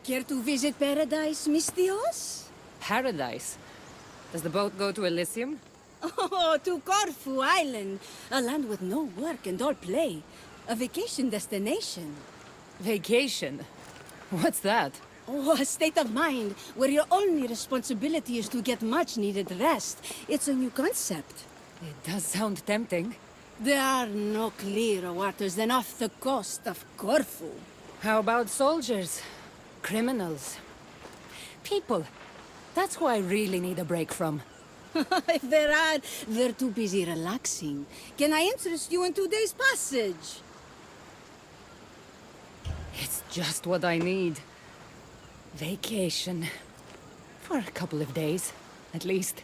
Care to visit paradise, Mistios? Paradise? Does the boat go to Elysium? Oh, to Corfu Island. A land with no work and all play. A vacation destination. Vacation? What's that? Oh, a state of mind where your only responsibility is to get much-needed rest. It's a new concept. It does sound tempting. There are no clearer waters than off the coast of Corfu. How about soldiers? Criminals? People? That's who I really need a break from. If there are, they're too busy relaxing. Can I interest you in today's passage? It's just what I need. Vacation. For a couple of days, at least.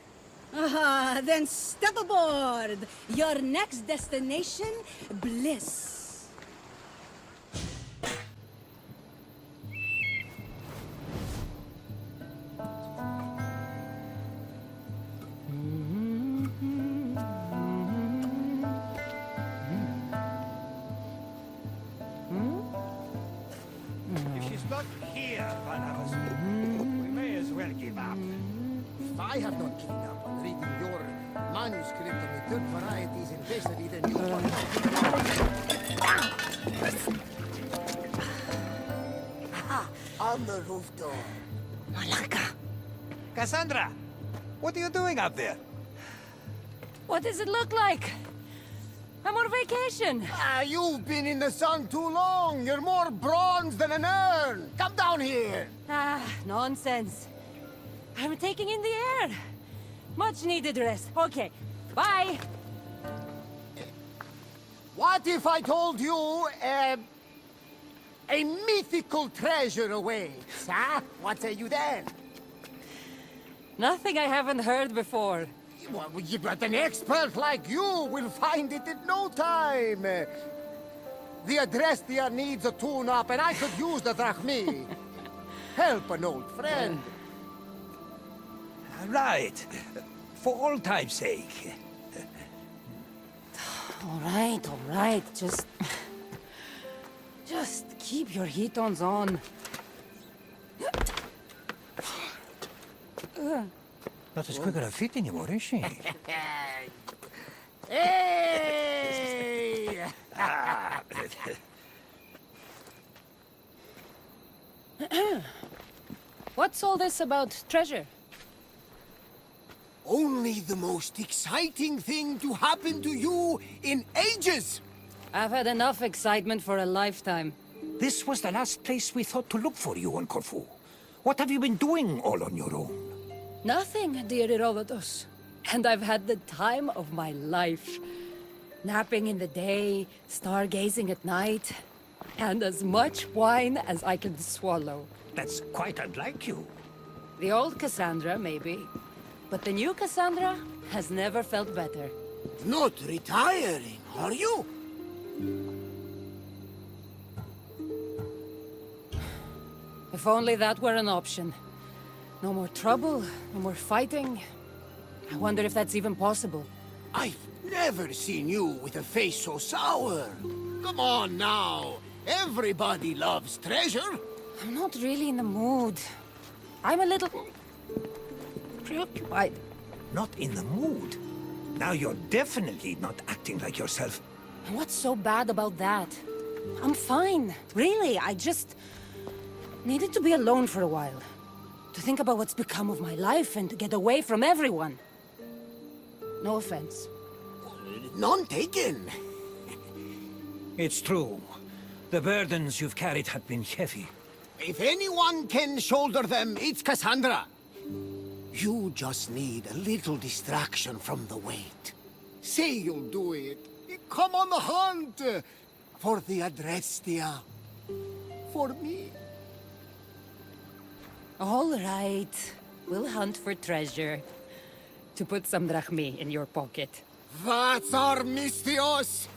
Ah, then step aboard! Your next destination, bliss. If she's not here, we may as well give up. If I have not given up on reading your manuscript on the good varieties in Vesely, then you on the roof door. Malaka. Cassandra, what are you doing up there? What does it look like? I'm on vacation. You've been in the sun too long. You're more bronze than an urn. Come down here. Ah, nonsense. I'm taking in the air. Much needed rest. Okay, bye. What if I told you, a mythical treasure awaits, huh? What say you then? Nothing I haven't heard before. Well, but an expert like you will find it in no time. The Adrestia needs a tune-up, and I could use the drachmi. Help an old friend. Right. For old time's sake. All right. Just keep your heat-ons on. Not as quick on her feet anymore, is she? Hey! What's all this about treasure? Only the most exciting thing to happen to you in ages! I've had enough excitement for a lifetime. This was the last place we thought to look for you on Corfu. What have you been doing all on your own? Nothing, dear Herodotus. And I've had the time of my life. Napping in the day, stargazing at night, and as much wine as I can swallow. That's quite unlike you. The old Cassandra, maybe. But the new Cassandra has never felt better. Not retiring, are you? If only that were an option. No more trouble, no more fighting. I wonder if that's even possible. I've never seen you with a face so sour. Come on now. Everybody loves treasure. I'm not really in the mood. I'm a little preoccupied. Not in the mood. Now you're definitely not acting like yourself. And what's so bad about that? I'm fine. Really, I just needed to be alone for a while. To think about what's become of my life and to get away from everyone. No offense. None taken. It's true. The burdens you've carried have been heavy. If anyone can shoulder them, it's Cassandra. You just need a little distraction from the weight. Say you'll do it. Come on the hunt. For the Adrestia. For me. All right. We'll hunt for treasure. To put some drachmi in your pocket. That's our Mistios!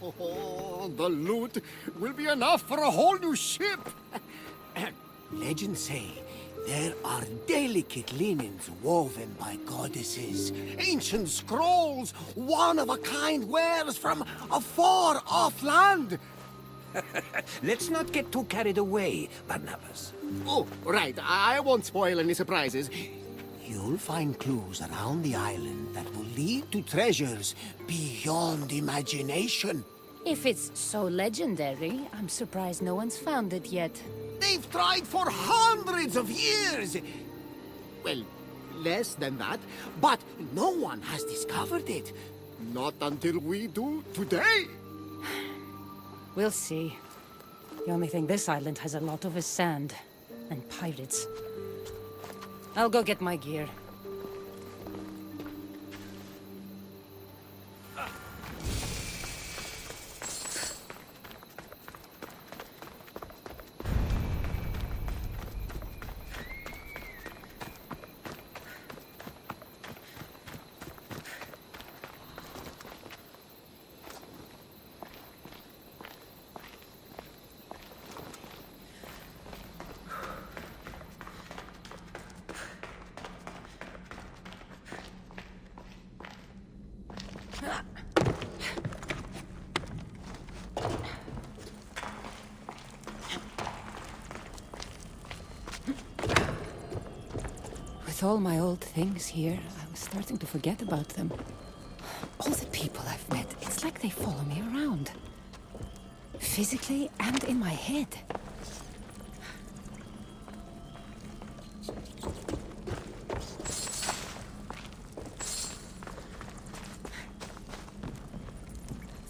Oh, the loot will be enough for a whole new ship! Legends say there are delicate linens woven by goddesses, ancient scrolls, one-of-a-kind wares from a far-off land. Let's not get too carried away, Barnabas. Oh, right. I won't spoil any surprises. You'll find clues around the island that will lead to treasures beyond imagination. If it's so legendary, I'm surprised no one's found it yet. They've tried for hundreds of years! Well, less than that, but no one has discovered it. Not until we do today. We'll see. The only thing this island has a lot of is sand. And pirates. I'll go get my gear. With all my old things here, I was starting to forget about them. All the people I've met, it's like they follow me around. Physically and in my head.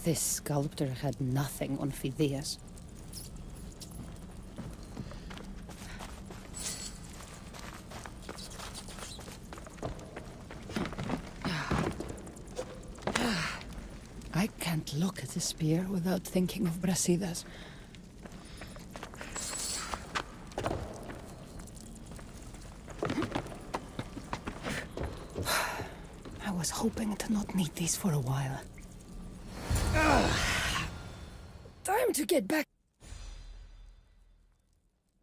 This sculptor had nothing on Phidias. I can't look at the spear without thinking of Brasidas. I was hoping to not need these for a while. Time to get back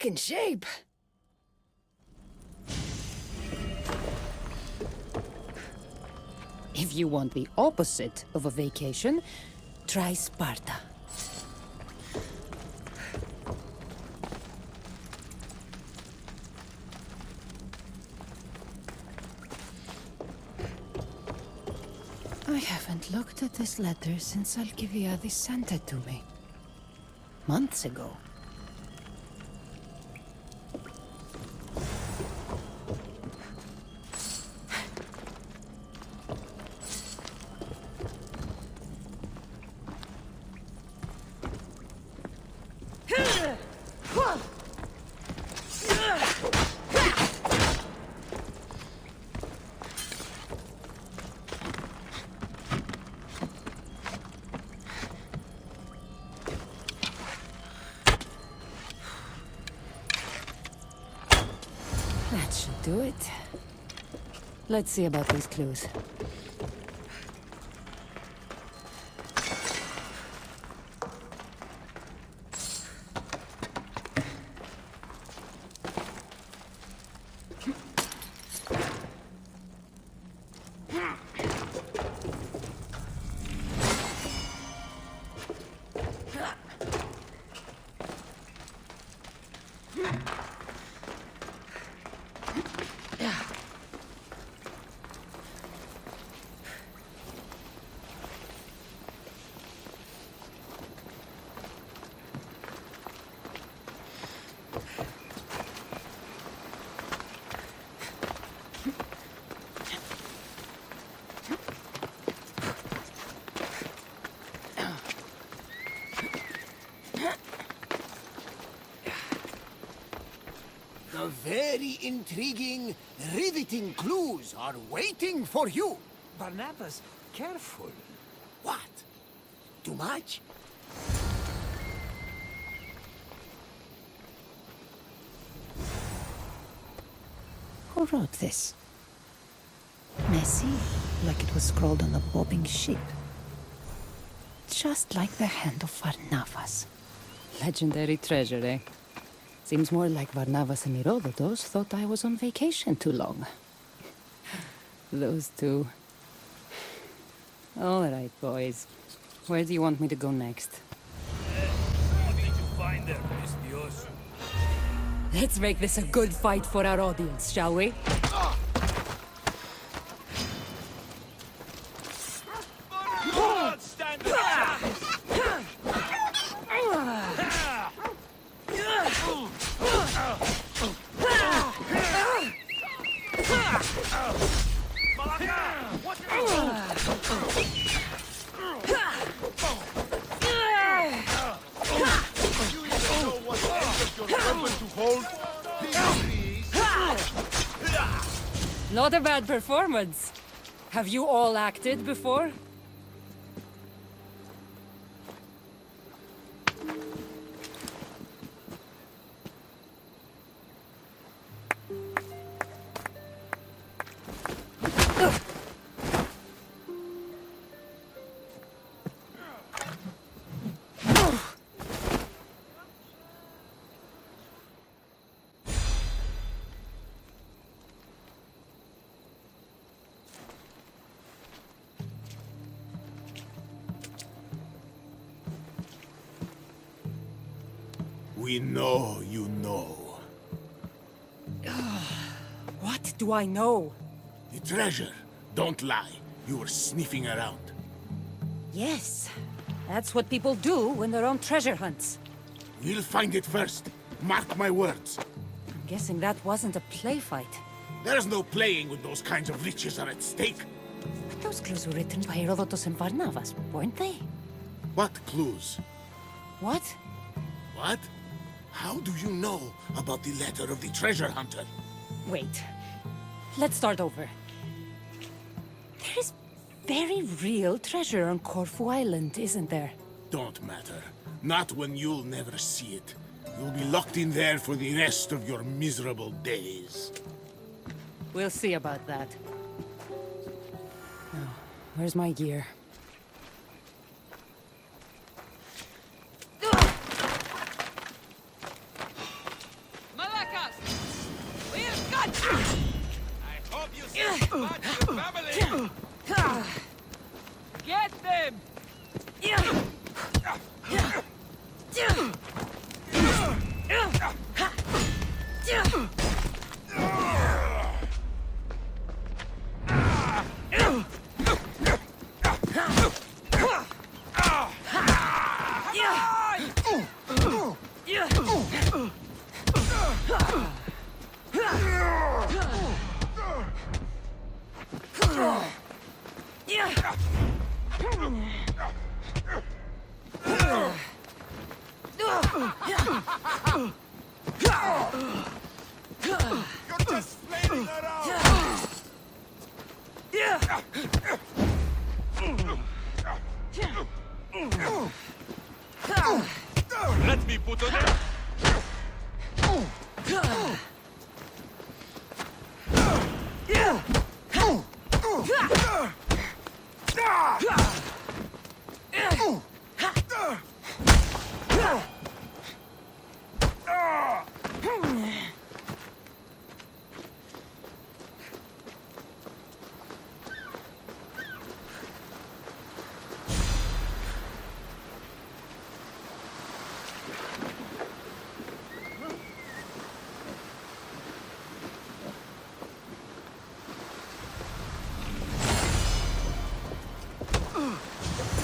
in shape. If you want the opposite of a vacation, try Sparta. I haven't looked at this letter since Alcibiades sent it to me. Months ago. That should do it. Let's see about these clues. The very intriguing, riveting clues are waiting for you. Barnabas, careful. What? Too much? Who wrote this? Messy, like it was scrawled on a bobbing ship. Just like the hand of Varnavas. Legendary treasure, eh? Seems more like Varnavas and Herodotus thought I was on vacation too long. Those two. All right, boys. Where do you want me to go next? Let's make this a good fight for our audience, shall we? Not a bad performance. Have you all acted before? We know you know. What do I know? The treasure. Don't lie. You were sniffing around. Yes, that's what people do when they're on treasure hunts. We'll find it first. Mark my words. I'm guessing that wasn't a play fight. There's no playing with those kinds of riches are at stake. But those clues were written by Herodotus and Barnabas, weren't they? What clues? What? What? How do you know about the letter of the treasure hunter? Wait. Let's start over. There is very real treasure on Corfu Island, isn't there? Don't matter. Not when you'll never see it. You'll be locked in there for the rest of your miserable days. We'll see about that. Oh, where's my gear? Malakas! We've got you! I hope you see smart your family! Get them! You're just flailing around! Let me put on it!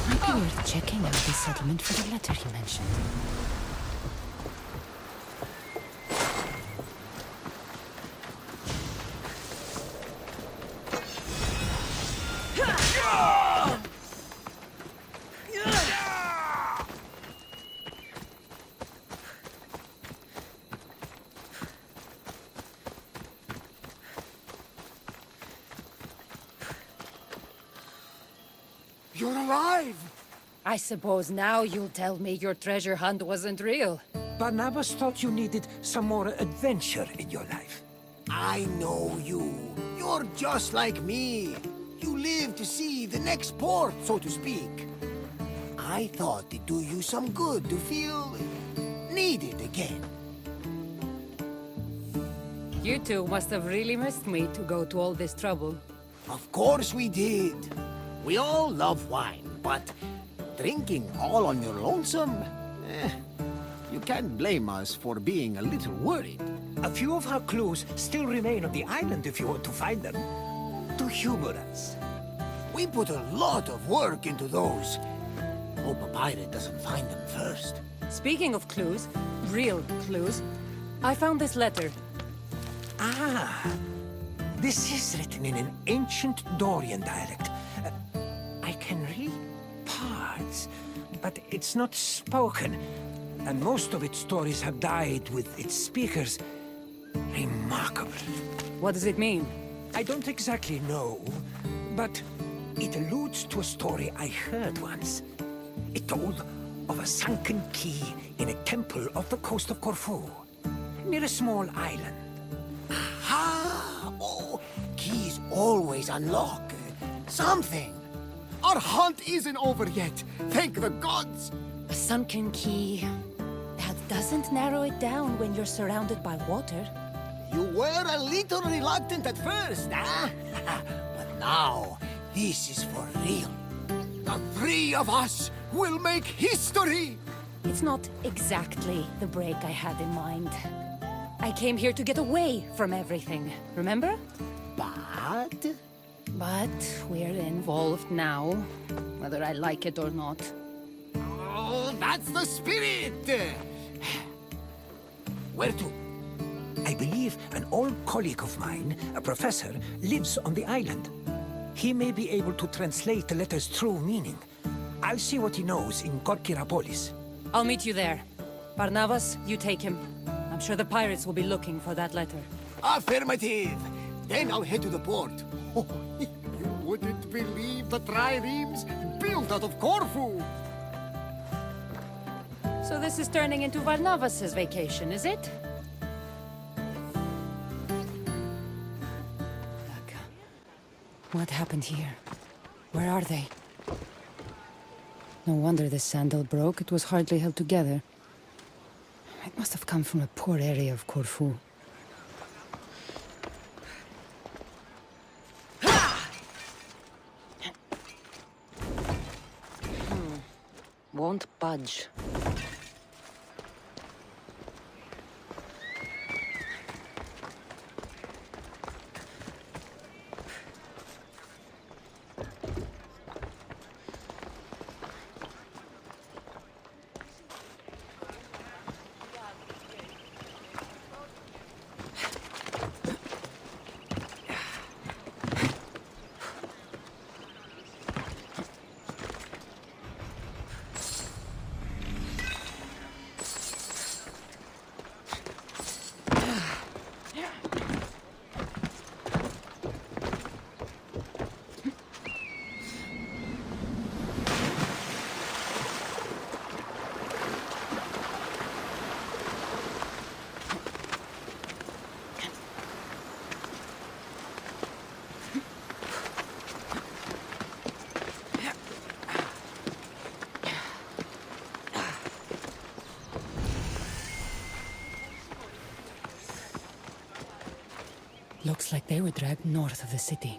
Might be worth checking out the settlement for the letter you mentioned. You're alive! I suppose now you'll tell me your treasure hunt wasn't real. Barnabas thought you needed some more adventure in your life. I know you. You're just like me. You live to see the next port, so to speak. I thought it'd do you some good to feel needed again. You two must have really missed me to go to all this trouble. Of course we did. We all love wine, but drinking all on your lonesome? You can't blame us for being a little worried. A few of our clues still remain on the island if you want to find them. To humor us. We put a lot of work into those. Hope a pirate doesn't find them first. Speaking of clues, real clues, I found this letter. Ah, this is written in an ancient Dorian dialect. I can read parts, but it's not spoken. And most of its stories have died with its speakers. Remarkable. What does it mean? I don't exactly know, but it alludes to a story I heard once. It told of a sunken key in a temple off the coast of Corfu, near a small island. Ah! Oh, keys always unlock something. Our hunt isn't over yet. Thank the gods. A sunken key. That doesn't narrow it down when you're surrounded by water. You were a little reluctant at first, huh? But now, this is for real. The three of us will make history! It's not exactly the break I had in mind. I came here to get away from everything, remember? But... But we're involved now, whether I like it or not. Oh, that's the spirit! Where to? I believe an old colleague of mine, a professor, lives on the island. He may be able to translate the letter's true meaning. I'll see what he knows in Korkirapolis. I'll meet you there. Barnabas, you take him. I'm sure the pirates will be looking for that letter. Affirmative! Then I'll head to the port. Oh, you wouldn't believe the triremes built out of Corfu! So this is turning into Barnabas's vacation, is it? Look. What happened here? Where are they? No wonder this sandal broke. It was hardly held together. It must have come from a poor area of Corfu. Won't budge. Looks like they were dragged north of the city.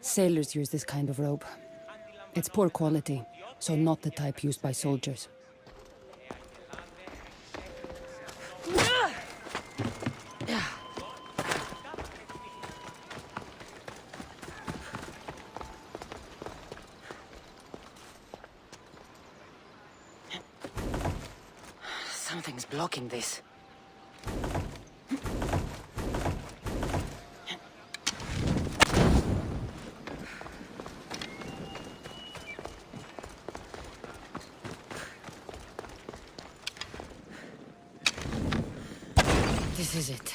Sailors use this kind of rope. It's poor quality, so not the type used by soldiers. Something's blocking this. This is it.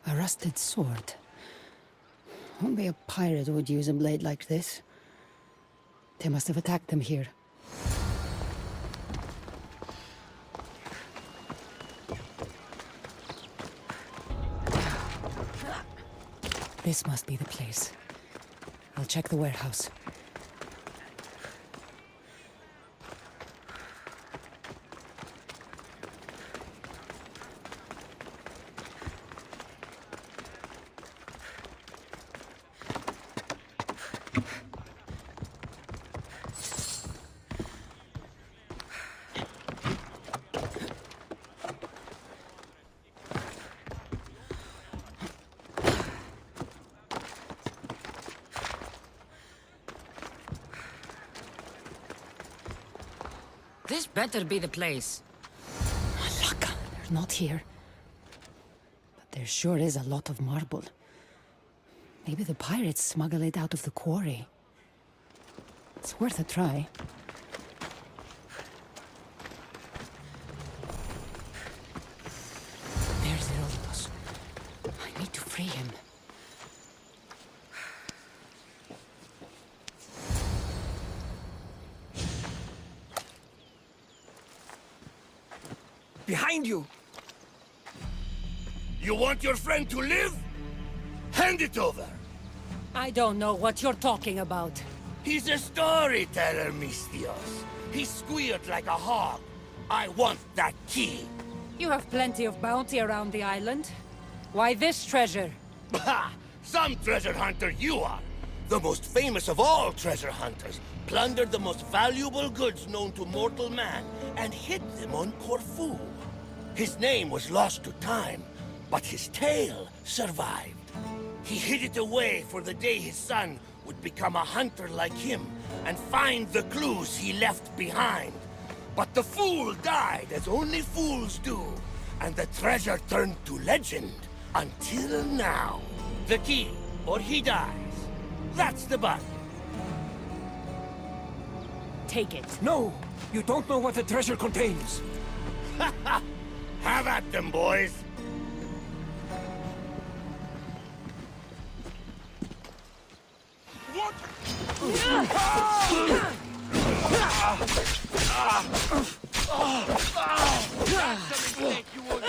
A rusted sword. Only a pirate would use a blade like this. They must have attacked them here. This must be the place. I'll check the warehouse. This better be the place. Look, they're not here. But there sure is a lot of marble. Maybe the pirates smuggle it out of the quarry. It's worth a try. There's Herodotus. I need to free him. Behind you! You want your friend to live? Hand it over! I don't know what you're talking about. He's a storyteller, Mistios. He squealed like a hog. I want that key. You have plenty of bounty around the island. Why this treasure? Bah! Some treasure hunter you are. The most famous of all treasure hunters. Plundered the most valuable goods known to mortal man and hid them on Corfu. His name was lost to time, but his tale survived. He hid it away for the day his son would become a hunter like him and find the clues he left behind. But the fool died as only fools do, and the treasure turned to legend until now. The key, or he dies. That's the button. Take it. No! You don't know what the treasure contains! Have at them, boys! What? Something to make you want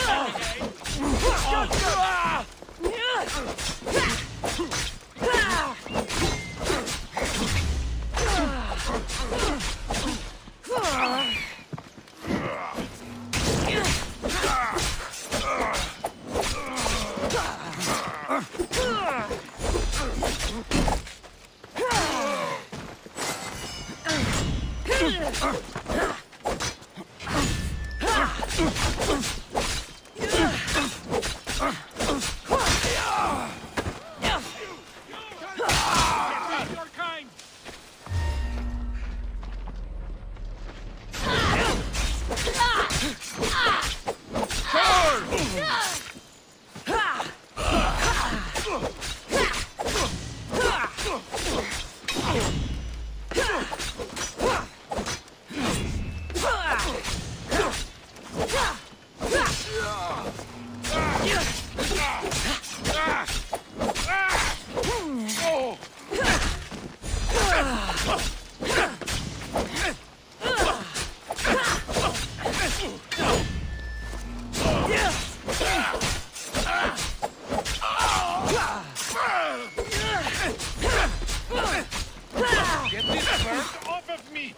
Get this bird off of me!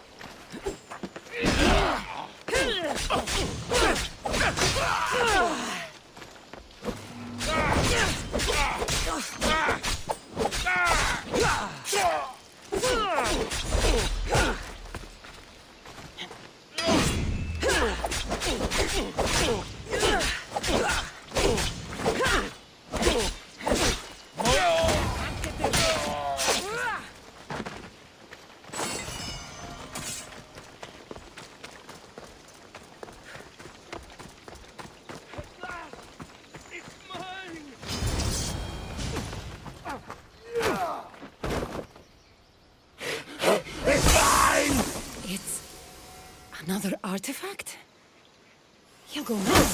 Another artifact? He'll go now.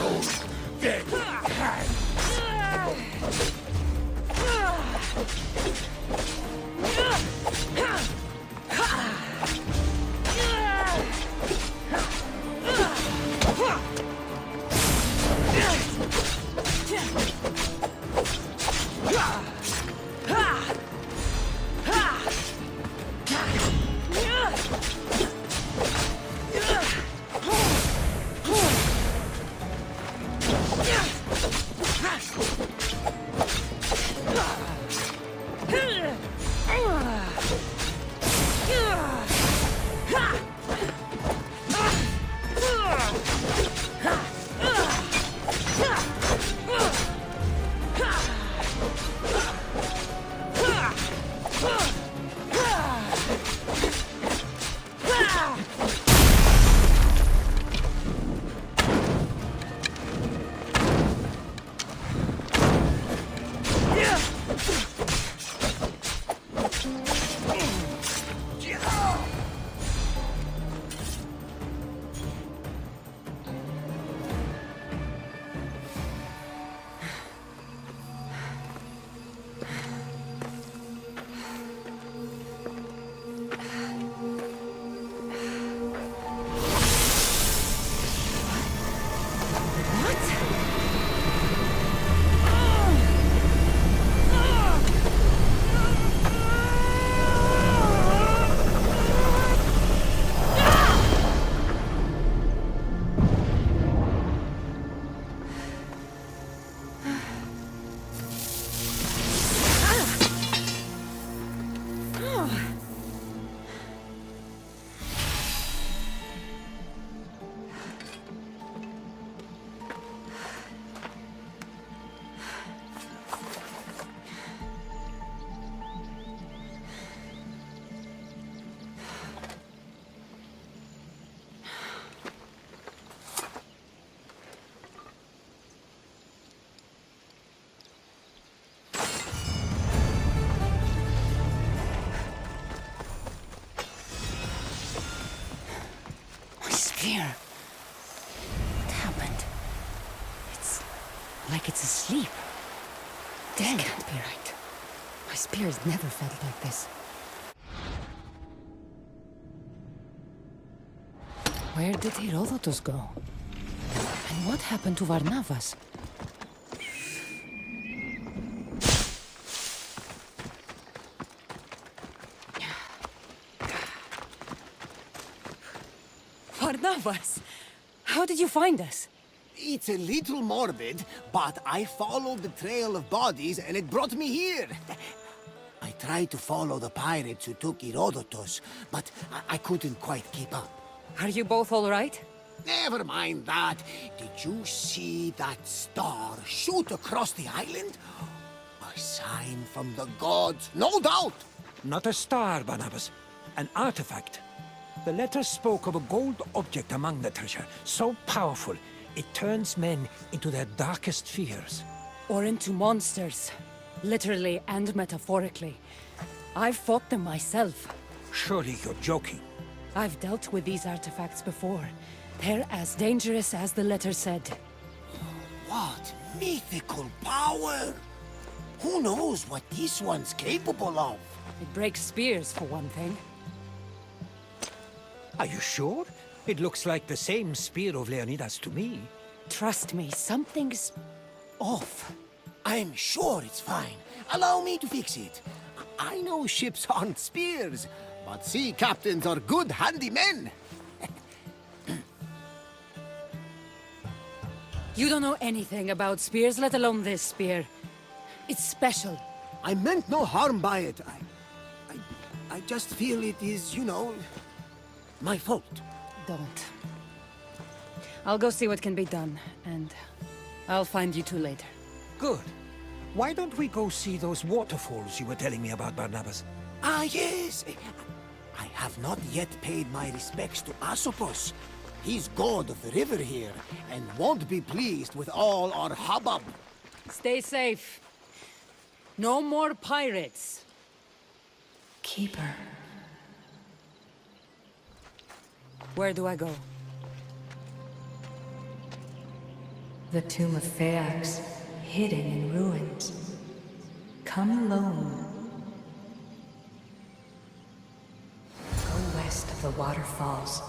cold, dead hands. Spear. What happened? It's like it's asleep. Dead. This can't be right. My spear has never felt like this. Where did Herodotus go? And what happened to Varnavas? Varnavas! How did you find us? It's a little morbid, but I followed the trail of bodies and it brought me here. I tried to follow the pirates who took Herodotus, but I couldn't quite keep up. Are you both all right? Never mind that. Did you see that star shoot across the island? A sign from the gods, no doubt. Not a star, Barnabas. An artifact. The letter spoke of a gold object among the treasure, so powerful it turns men into their darkest fears. Or into monsters. Literally and metaphorically. I've fought them myself. Surely you're joking. I've dealt with these artifacts before. They're as dangerous as the letter said. What mythical power! Who knows what this one's capable of? It breaks spears, for one thing. Are you sure? It looks like the same spear of Leonidas to me. Trust me, something's off. I'm sure it's fine. Allow me to fix it. I know ships aren't spears, but sea captains are good handymen. You don't know anything about spears, let alone this spear. It's special. I meant no harm by it. I just feel it is, you know, my fault. Don't. I'll go see what can be done, and I'll find you two later. Good. Why don't we go see those waterfalls you were telling me about, Barnabas? Ah, yes. I have not yet paid my respects to Asopus. He's god of the river here, and won't be pleased with all our hubbub. Stay safe. No more pirates. Keeper. Where do I go? The tomb of Phaeax, hidden in ruins. Come alone. Go west of the waterfalls.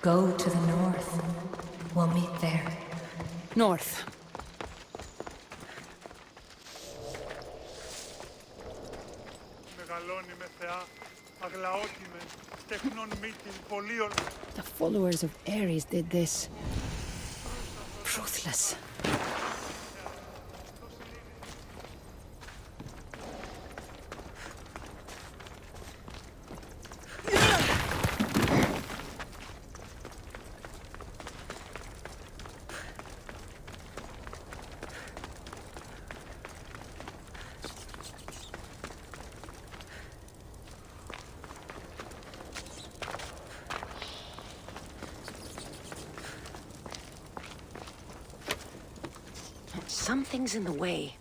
Go to the north. We'll meet there. North. The followers of Ares did this. Ruthless. Something's in the way.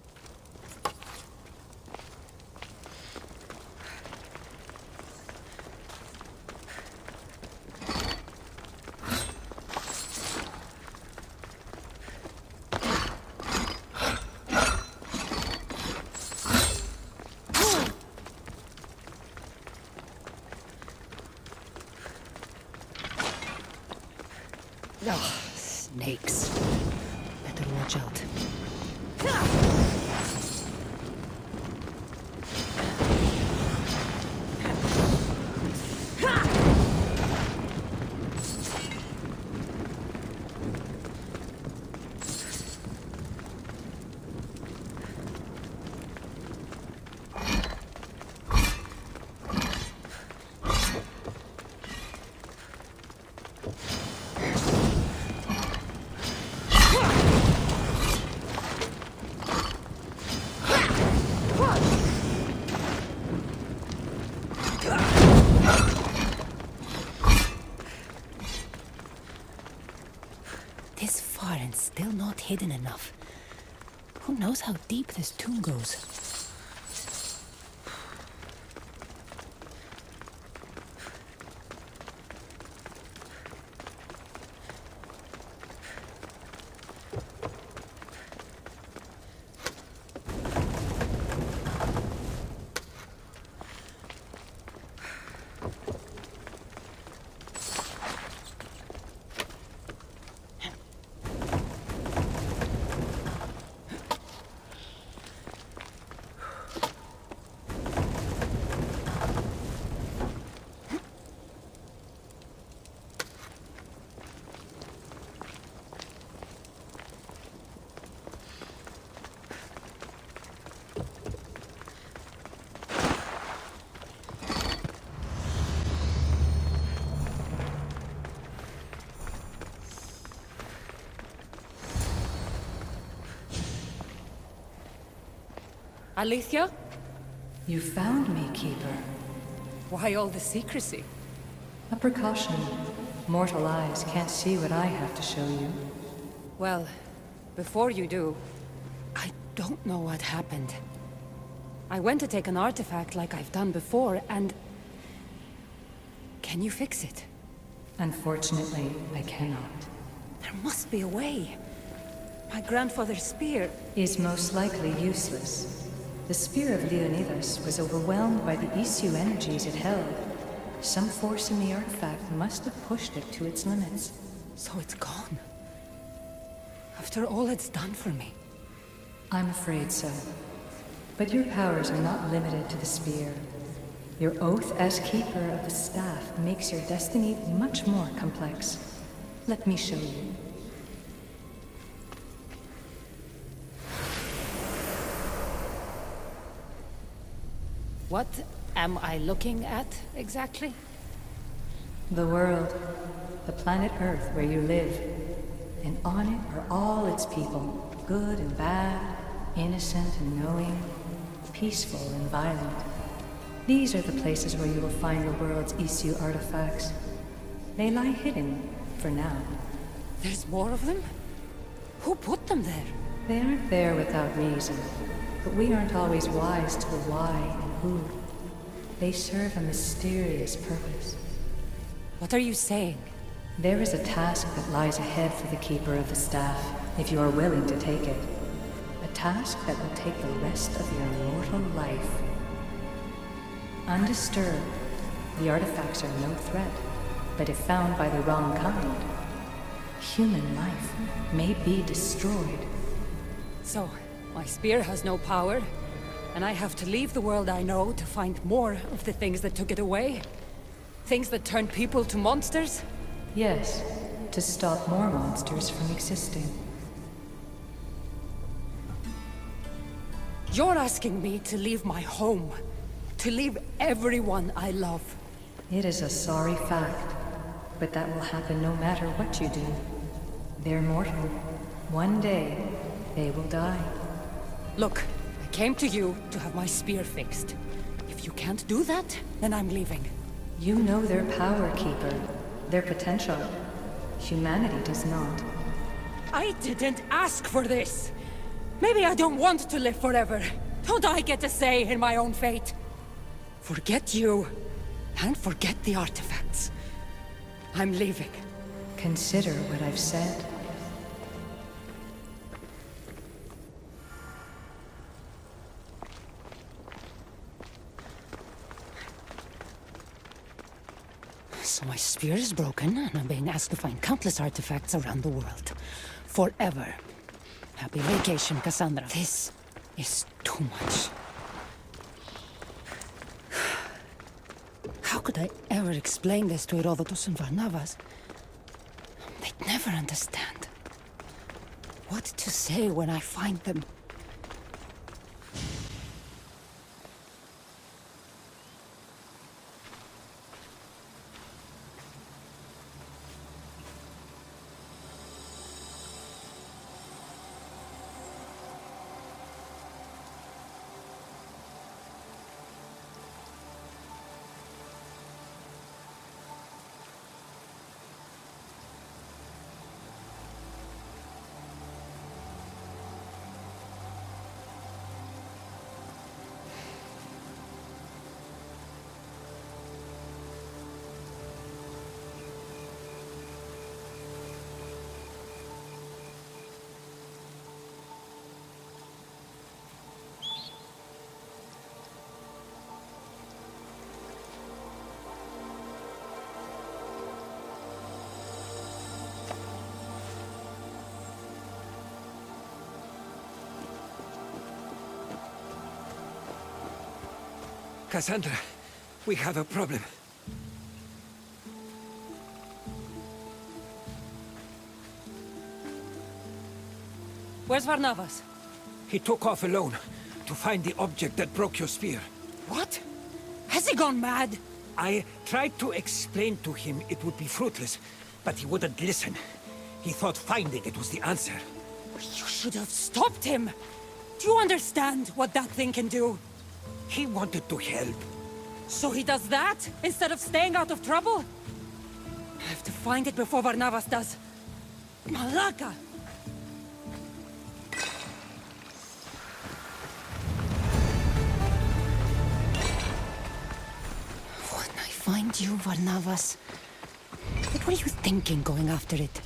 Oh, snakes. Better watch out. This far and still not hidden enough. Who knows how deep this tomb goes? Alethea? You found me, Keeper. Why all the secrecy? A precaution. Mortal eyes can't see what I have to show you. Well, before you do, I don't know what happened. I went to take an artifact like I've done before, and... Can you fix it? Unfortunately, I cannot. There must be a way. My grandfather's spear... Is most likely useless. The spear of Leonidas was overwhelmed by the issue energies it held. Some force in the artifact must have pushed it to its limits. So it's gone? After all it's done for me? I'm afraid so. But your powers are not limited to the spear. Your oath as Keeper of the Staff makes your destiny much more complex. Let me show you. What am I looking at, exactly? The world. The planet Earth where you live. And on it are all its people. Good and bad, innocent and knowing, peaceful and violent. These are the places where you will find the world's issue artifacts. They lie hidden, for now. There's more of them? Who put them there? They aren't there without reason. But we aren't always wise to the why and who. They serve a mysterious purpose. What are you saying? There is a task that lies ahead for the Keeper of the Staff. if you are willing to take it. A task that will take the rest of your mortal life. Undisturbed, the artifacts are no threat, but if found by the wrong kind, human life may be destroyed. So, my spear has no power, and I have to leave the world I know to find more of the things that took it away? Things that turn people to monsters? Yes, to stop more monsters from existing. You're asking me to leave my home, to leave everyone I love. It is a sorry fact, but that will happen no matter what you do. They're mortal. One day, they will die. Look, I came to you to have my spear fixed. If you can't do that, then I'm leaving. You know their power, Keeper. Their potential. Humanity does not. I didn't ask for this! Maybe I don't want to live forever. Don't I get a say in my own fate? Forget you, and forget the artifacts. I'm leaving. Consider what I've said. So my spear is broken, and I'm being asked to find countless artifacts around the world. Forever. Happy vacation, Cassandra. This is too much. How could I ever explain this to Herodotus and Varnavas? They'd never understand. What to say when I find them? Cassandra, we have a problem. Where's Varnavas? He took off alone to find the object that broke your spear. What? Has he gone mad? I tried to explain to him it would be fruitless, but he wouldn't listen. He thought finding it was the answer. You should have stopped him! Do you understand what that thing can do? He wanted to help. So he does that, instead of staying out of trouble? I have to find it before Varnavas does. Malaka! When I find you, Varnavas, what were you thinking going after it?